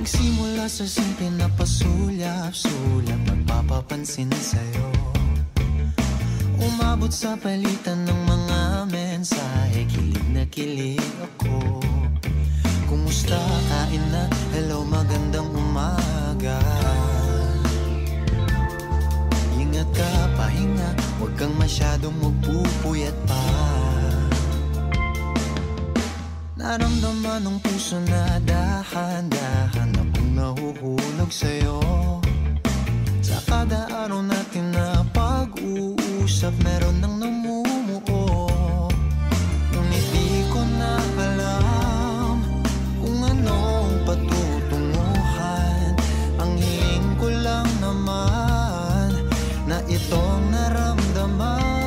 Magsimula sa simple na pasulyap-sulyap, magpapapansin sa'yo. Umabot sa palitan ng mga mensahe, kilig na kilig ako. Kumusta, kain na, hello, magandang umaga. Ingat ka, pahinga, huwag kang masyadong magpupuyat pa. Naramdaman ng puso na dahan-dahan akong nahuhulog sa'yo. Sa kada araw natin na pag-uusap, meron nang namumuo. Ngunit di ko na alam kung anong patutunguhan. Ang hiling ko lang naman na itong naramdaman.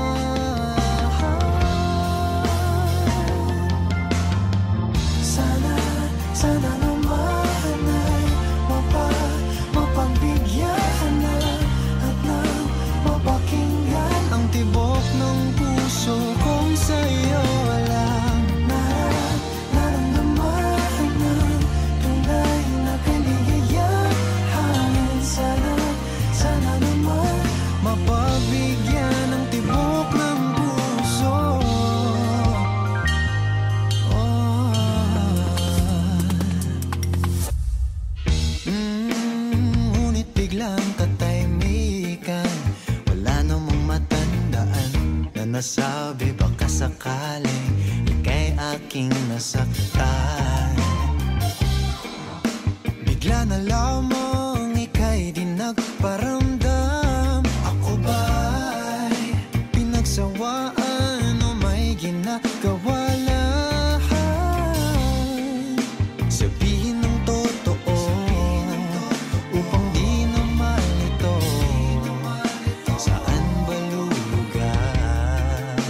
Sana naman ay mapagbigyan na at nang mapakinggan ang tibok ng puso kong sa'yo lang. Naramdaman ng tunay na kaligayahan. Sana naman mapagbigyan ang tibok ng puso. Ngunit biglang katahimikan, wala namang matandaan na nasabi baka sakaling ika'y aking nasaktan. Bigla na lamang ika'y di nagparamdam. Ako ba'y pinagsawaan o may ginagawa lang? Sabihin ng totoo upang di na malito. Saan ba lulugar?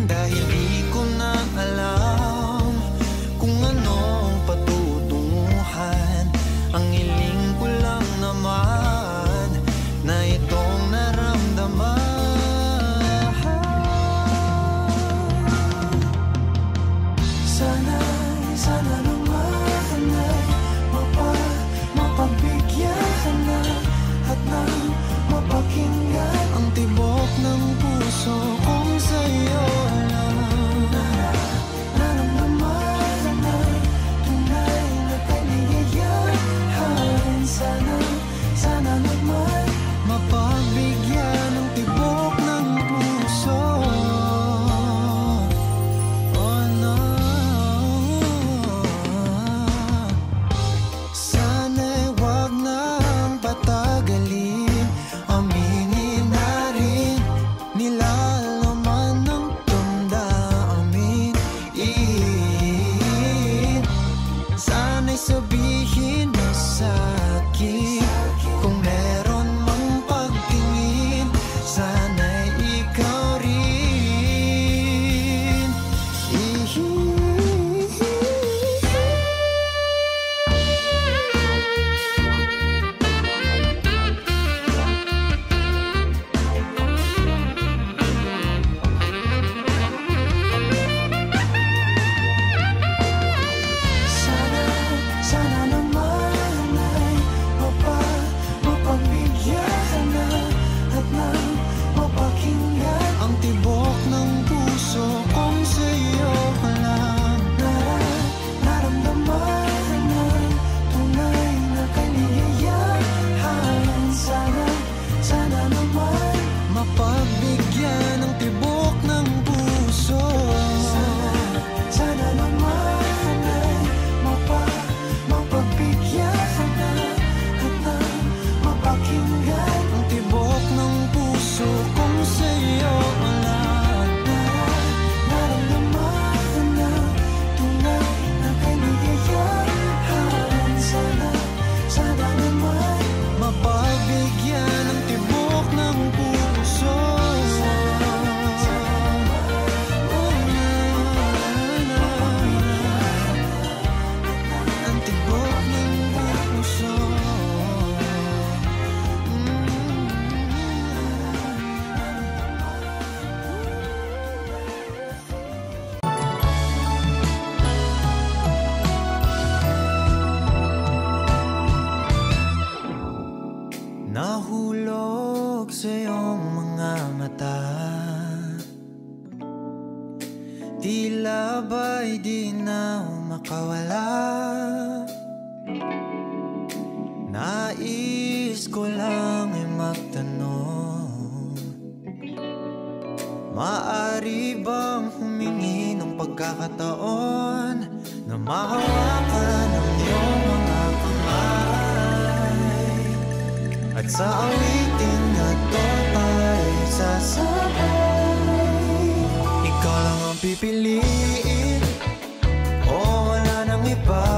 Dahil di ko na alam kung anong patutunguhan. Ang hiling ko lang naman na itong naramdaman. Sana naman ay mapagbigyan na at nang mapakinggan ang tibok ng puso kong sa'yo lang. Naramdaman na tunay na kaligayahan. Sana naman mapagbigyan ang tibok ng puso. Oh no. Sana'y wag nang patagalin, aminin na rin, nilalaman ng damdamin. Sana'y sabihin mo sa'kin kung meron mang pagtingin. Sana'y ikaw rin. Sana maaari bang humingi ng pagkakataon na mahawakan ang iyong mga kamay? At sa awitin na to ay sasabay. Ikaw lang ang pipiliin, o wala nang iba.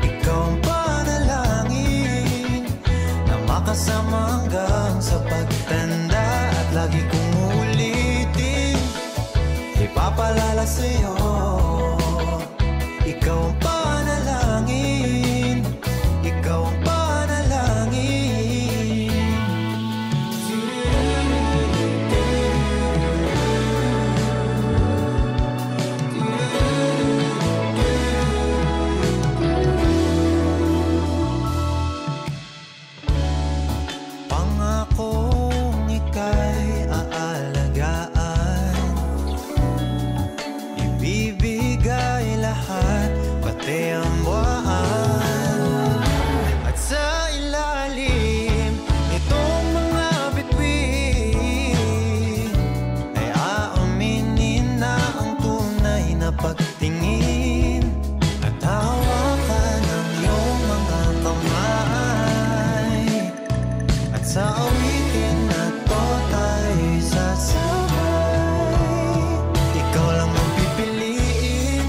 Ikaw ang panalangin na makasama hanggang sa pagtanda. At lagi kong uulitin, ipapalala sa'yo. Ikaw ang panalangin, ikaw ang panalangin. Pangakong ika'y aalagaan, ibibigay lahat, pati ang buwan. At sa ilalim nitong mga bituin ay aaminin na ang tunay na pagtingin. At hawakan ang iyong mga kamay. At sa awitin na to tayo sasabay. Ikaw lang ang pipiliin,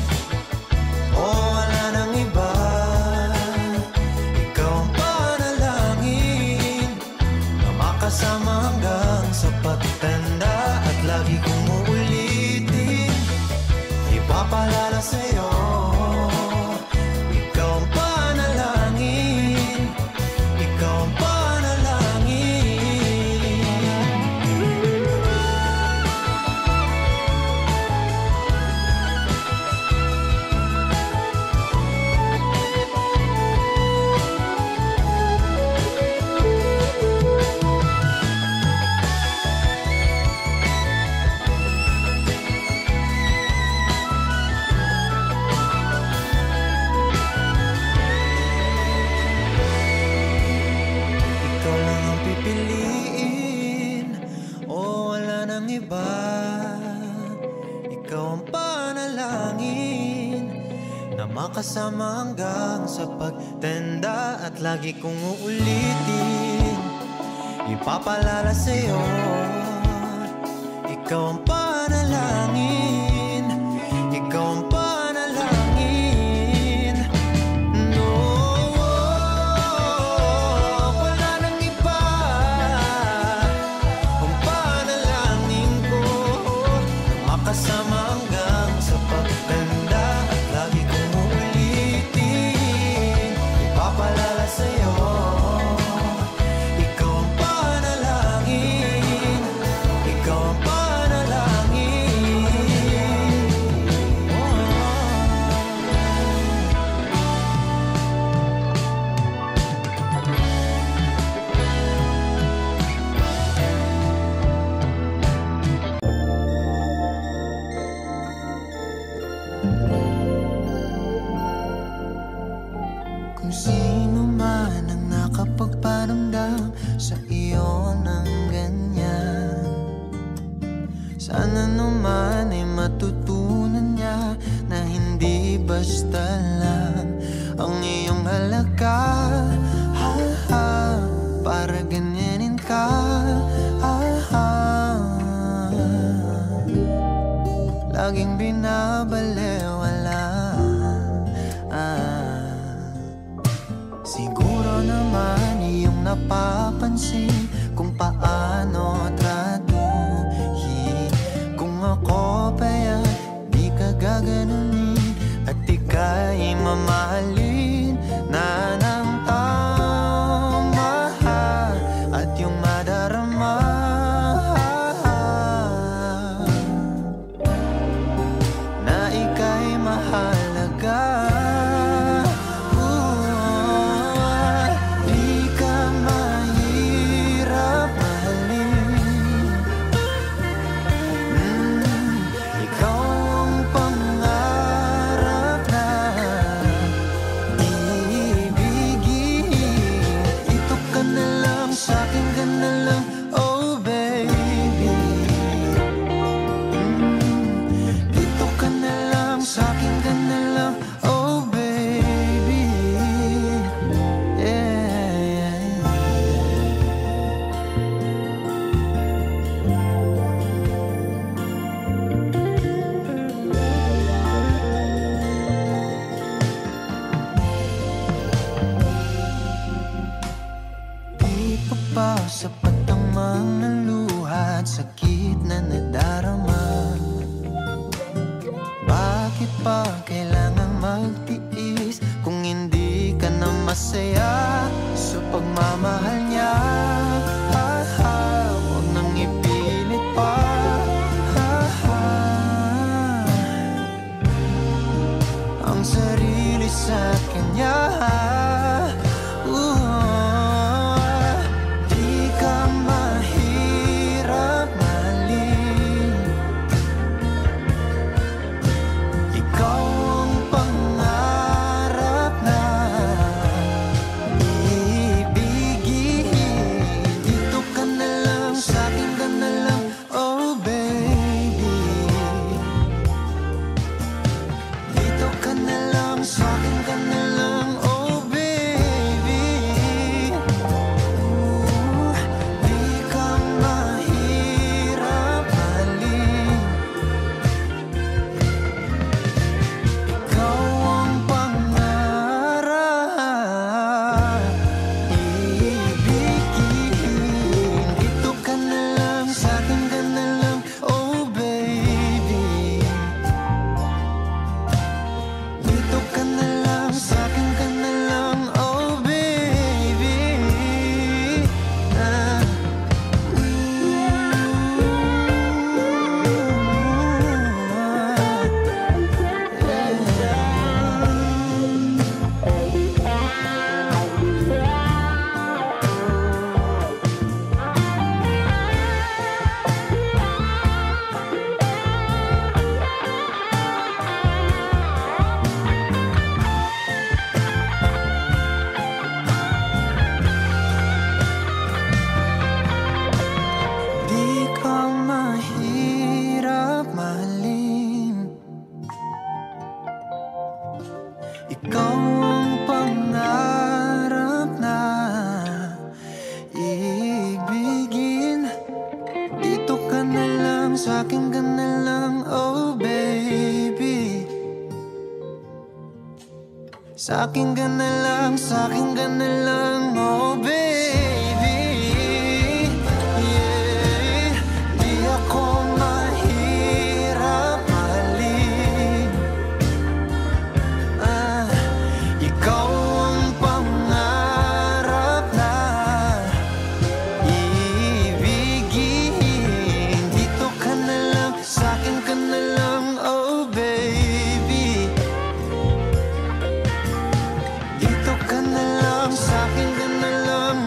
o wala nang iba. Ikaw ang panalangin na makasama hanggang sa pagtanda. At lagi kong uulitin, ipapalala sa'yo. Ikaw ang panalangin, ikaw ang panalangin. Ikaw lang ang pipiliin, o wala nang iba. Ikaw ang panalangin na makasama hanggang sa pagtanda. At lagi kong uulitin, ipapalala sa'yo. Ikaw ang panalangin, ikaw ang panalangin. No, wala nang iba. Ang panalangin ko makasama hanggang sa pagtanda. At lagi kong uulitin, ipapalala sa'yo. Ikaw ang panalangin, ikaw ang panalangin. Kung sino man ang nakapagparamdam sa iyo ng ganyan, sana naman ay matutunan niya na hindi basta lang ang iyong halaga. Ha, ha, para ganyanin ka. Ha, ha, laging binabalewala. Siguro naman iyong napapansin kung paano tratuhin. Kung ako pa'y di ka gaganunin at ika'y mamahalin na ng tama, at yung madarama na ika'y mahalaga. Di ka mahirap mahalin. Ikaw ang pangarap na lamang ng luha at sakit na nadarama. Bakit pa kailangan magtiis kung hindi ka na masaya sa pagmamahal niya? Huwag nang ipilit pa. Ang sarili sa kanya. Di ka mahirap mahalin. Ikaw ang pangarap na ibigin. Dito ka na lang, sa'kin ka na lang, oh baby. Dito ka na lang, sa'kin ka na lang, oh baby. Di ka mahirap mahalin. Ikaw ang pangarap ibigin. Dito ka na lang, sa'kin ka na lang, oh baby. Dito ka na lang, sa'kin ka na lang, oh baby. Di ka mahirap mahalin. Ikaw ang pangarap na ibigin. Dito ka na lang, sa'kin ka na lang, oh baby. Sa'kin ka na lang, sa'kin ka na lang, oh baby. Yeah. Di ako mahirap mahalin. Ikaw ang pangarap na ibigin. Dito ka na lang, sa'kin ka na lang, oh baby. Dito ka na lang, sa'kin ka na lang,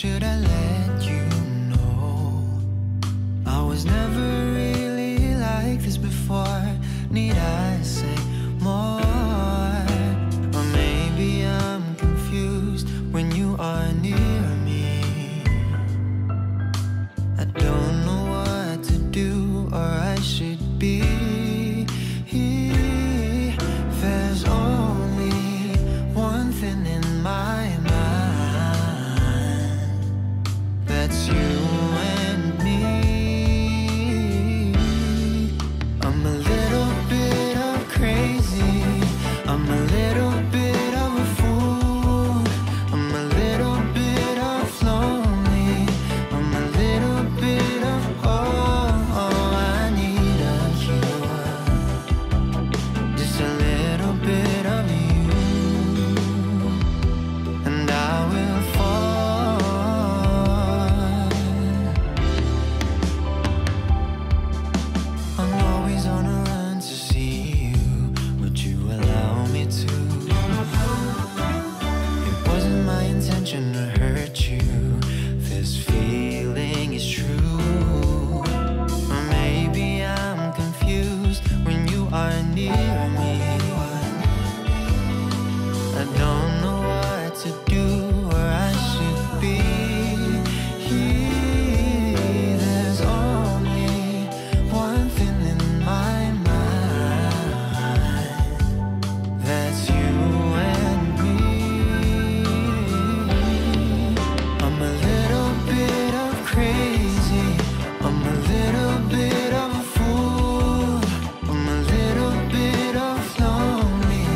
should I let you know? I was never really like this before. Need I say more? Or maybe I'm confused when you are near me. I don't know what to do, or I should be. There's only one thing in my mind, that's you and me. I'm a little bit of crazy, I'm a little bit of a fool, I'm a little bit of lonely, I'm a little bit of I need a cure. Just a little bit of you, and I will fall. I'm always on a run to see you. Would you allow me to? It wasn't my intention to hurt you. This feeling is true. Or maybe I'm confused when you are near me. I don't know what to do, or I should be. There's only one thing in my mind, that's you and me. I'm a little bit of crazy, I'm a little bit of a fool, I'm a little bit of lonely,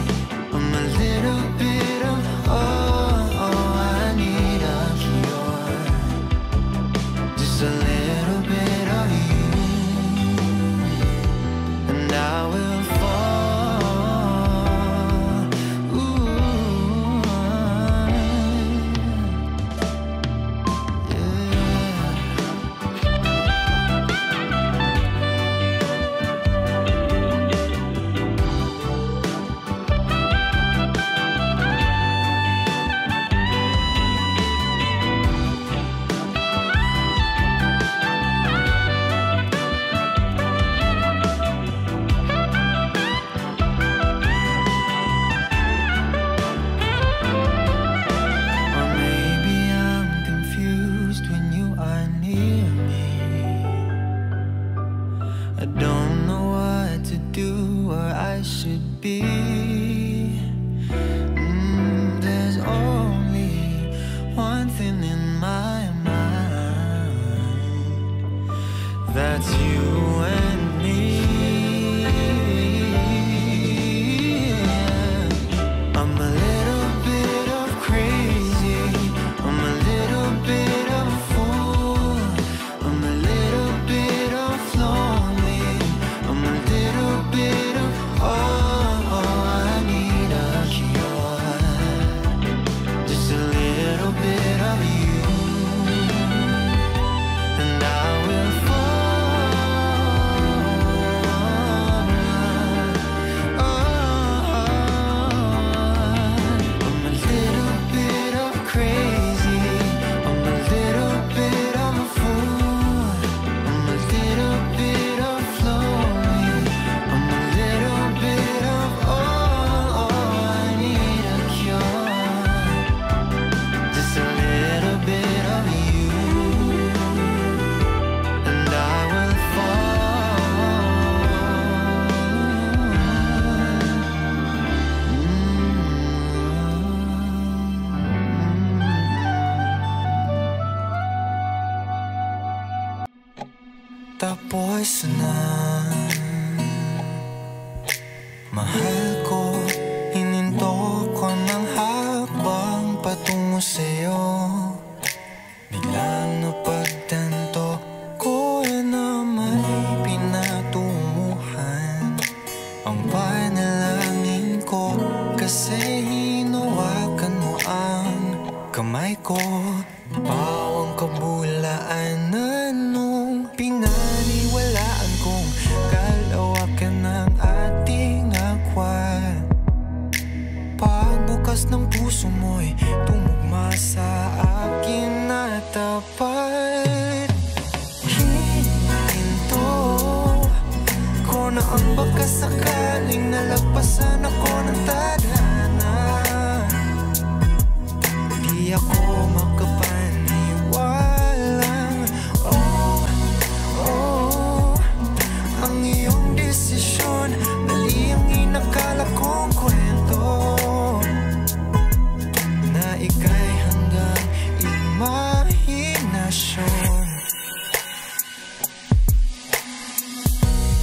I'm a little bit of I need a cure. Just a little bit of you, and I will fall. Ooh, or maybe I'm confused when you are near me. I don't know what to do, or I should be. There's only one thing in my mind, that's you and me. I'm a little bit of crazy, I'm a little bit of a fool, I'm a little bit of lonely, I'm a little bit of I need a cure. Just a little bit of you, and I will fall. I'm a little bit of crazy, I'm a little bit of a fool, I'm a little bit of lonely, I'm a little bit of I need a cure. Just a little bit of you, and I will fall. Tapos na, mahal ko, hininto ko ng habang patungo sa'yo. Biglang napagtanto ko na may pinatunguhan ang panalangin ko, kasi hinawakan mo ang kamay ko. Bawang kabulaan na nung pinaniwalaan kong kalawakan ng ating akwa. tapat. Hininto ko na ang baka sakaling nalagpasan ako ng tadhana. Di ako makapaniwalang ang iyong desisyon, mali ang inakala kong kwento, na ika'y hanggang imahinasyon.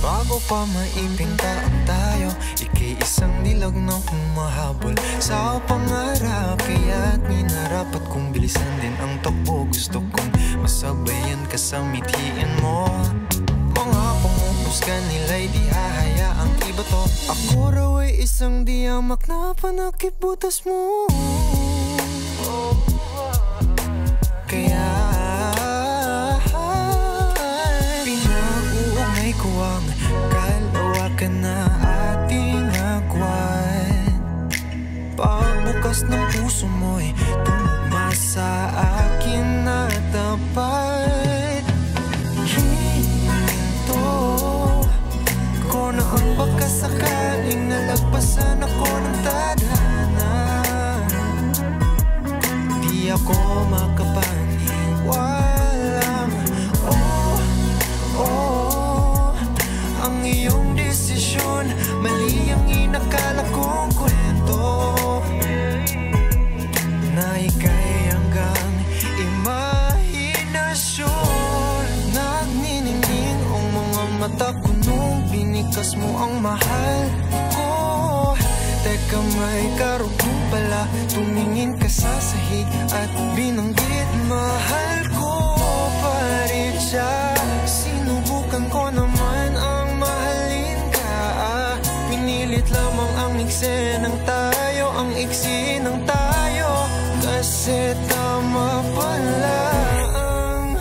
Bago pa maipinta ang tayo, ika'y isang dilag na humahabol sa pangarap. Kaya't minarapat kong bilisan din ang takbo. Gusto kong masabayan ka sa mithiin mo. Mga panguhusga nila'y di hahayaang iba to. Ako raw ay isang diyamak na panakip butas mo. Kaya pinag-uugnay ko ang kalawakan na ating agwan. Pagbukas ng puso mo'y tumugma sa akin na tapat. Hininto ko na ang baka sakaling nalagpasan ako ng tadhana. Di ako makapaniwalang ang iyong desisyon, mali ang inakala kong kwento, na ika'y hanggang imahinasyon. Nagniningning ang mga mata ko nung binikas mo ang mahal ko. Teka, may karugtong pala, tumingin ka sa sahig at binanggit mahal ko pa rin siya. Sinubukan ko naman ang mahalin ka, pinilit lamang ang iksi ng tayo, ang iksi ng tayo, kasi tama pala ang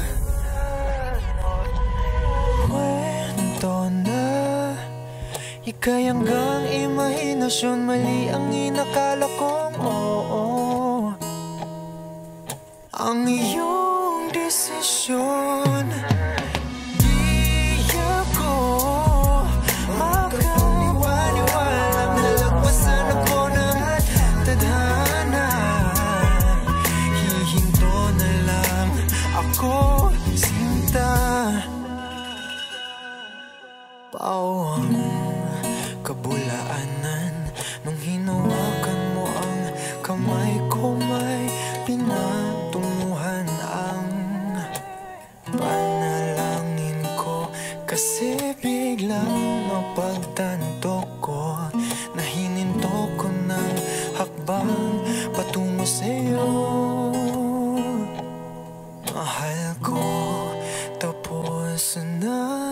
kwento na ika'y hanggang imahinasyon, mali ang inakala kong oo. Ang iyong desisyon, di ako makapaniwalang nalagpasan ako ng tadhana. Hihinto na lang ako, sinta. Pawang kabulaanan nung hinawakan mo ang kamay ko, may pinatunguhan ang panalangin ko. Kasi biglang napagtanto ko na hininto ko ng hakbang patungo sa'yo. Mahal ko, tapos na.